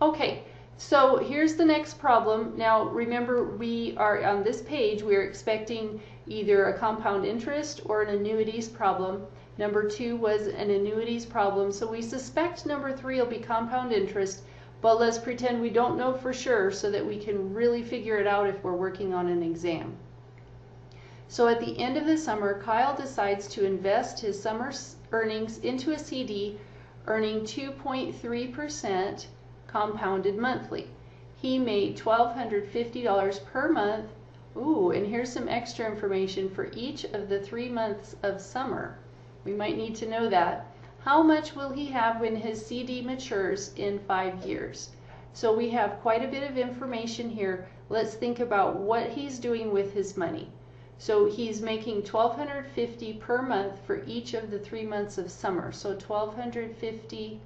Okay, so here's the next problem. Now remember, we are on this page, we are expecting either a compound interest or an annuities problem. Number 2 was an annuities problem, so we suspect number 3 will be compound interest, but let's pretend we don't know for sure so that we can really figure it out if we're working on an exam. So at the end of the summer, Kyle decides to invest his summer earnings into a CD earning 2.3% compounded monthly. He made $1,250 per month. Ooh, and here's some extra information for each of the 3 months of summer. We might need to know that. How much will he have when his CD matures in 5 years? So we have quite a bit of information here. Let's think about what he's doing with his money. So he's making $1,250 per month for each of the 3 months of summer. So $1,250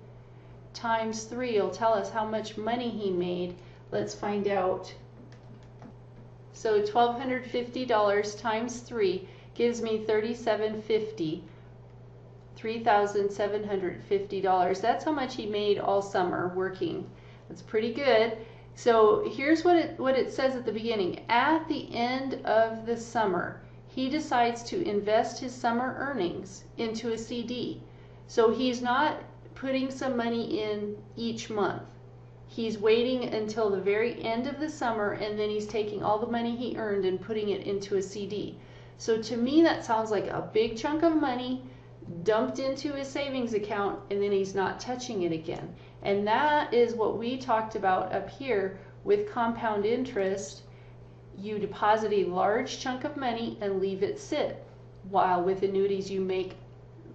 times 3 will tell us how much money he made. Let's find out. So $1,250 times 3 gives me $3,750. $3,750. That's how much he made all summer working. That's pretty good. So here's what it says at the beginning. At the end of the summer, he decides to invest his summer earnings into a CD. So he's not putting some money in each month. He's waiting until the very end of the summer, and then he's taking all the money he earned and putting it into a CD. So to me that sounds like a big chunk of money dumped into his savings account, and then he's not touching it again. And that is what we talked about up here with compound interest. You deposit a large chunk of money and leave it sit, while with annuities you make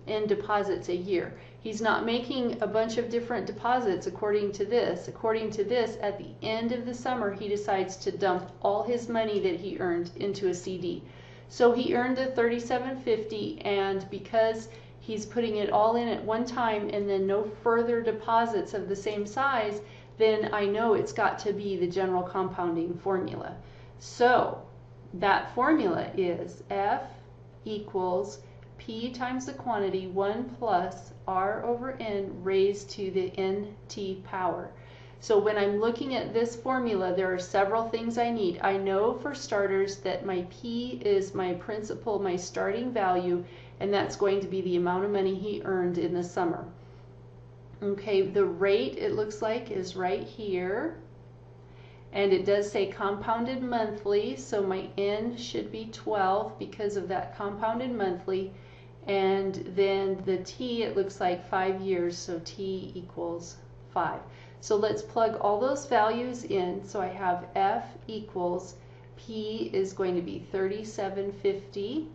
in deposits a year. He's not making a bunch of different deposits according to this. According to this, at the end of the summer, he decides to dump all his money that he earned into a CD. So he earned the $3,750, and because he's putting it all in at one time and then no further deposits of the same size, then I know it's got to be the general compounding formula. So that formula is F equals P times the quantity 1 plus R over N raised to the NT power. So when I'm looking at this formula, there are several things I need. I know for starters that my P is my principal, my starting value, and that's going to be the amount of money he earned in the summer. Okay, the rate, it looks like, is right here. And it does say compounded monthly, so my N should be 12 because of that compounded monthly. And then the T, it looks like 5 years, so T equals 5. So let's plug all those values in. So I have F equals, P is going to be $3,750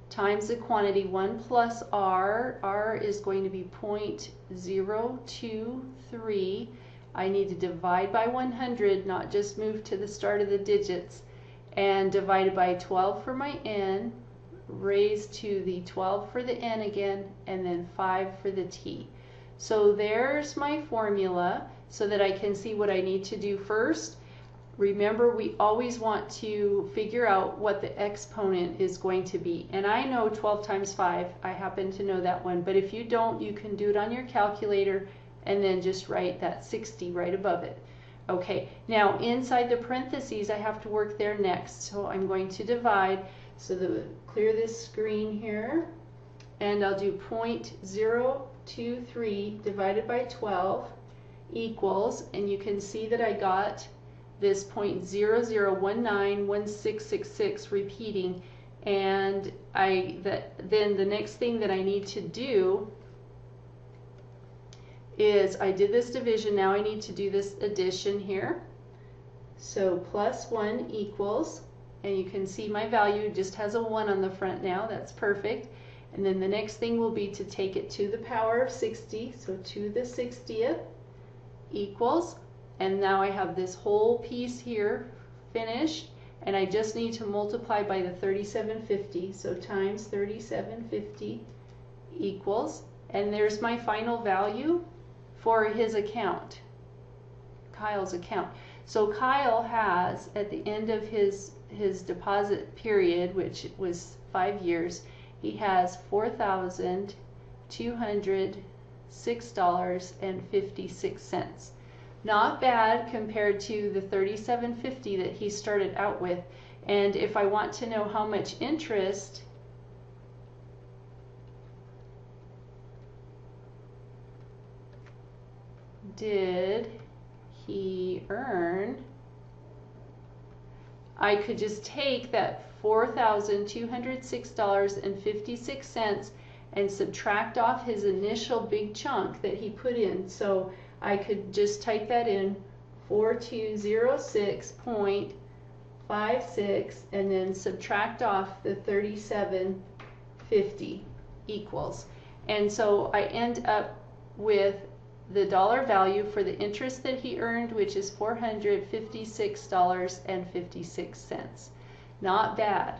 times the quantity 1 plus R. R is going to be 0.023. I need to divide by 100, not just move to the start of the digits, and divided by 12 for my N, raised to the 12 for the N again, and then 5 for the T. So there's my formula so that I can see what I need to do first. Remember, we always want to figure out what the exponent is going to be. And I know 12 times 5, I happen to know that one, but if you don't, you can do it on your calculator and then just write that 60 right above it. Okay, now inside the parentheses, I have to work there next. So I'm going to divide, so clear this screen here, and I'll do 0.023 divided by 12 equals, and you can see that I got this 0.00191666 repeating, and then the next thing that I need to do is I did this division, now I need to do this addition here. So plus 1 equals, and you can see my value just has a 1 on the front now, that's perfect. And then the next thing will be to take it to the power of 60, so to the 60th equals, and now I have this whole piece here finished, and I just need to multiply by the 3,750, so times 3,750 equals, and there's my final value for his account, Kyle's account. So Kyle has, at the end of his deposit period, which was 5 years, he has $4,206.56. Not bad compared to the $37.50 that he started out with. And if I want to know how much interest did he earn, I could just take that $4,206.56 and subtract off his initial big chunk that he put in. So I could just type that in, 4206.56, and then subtract off the 37.50 equals. And so I end up with the dollar value for the interest that he earned, which is $456.56. Not bad.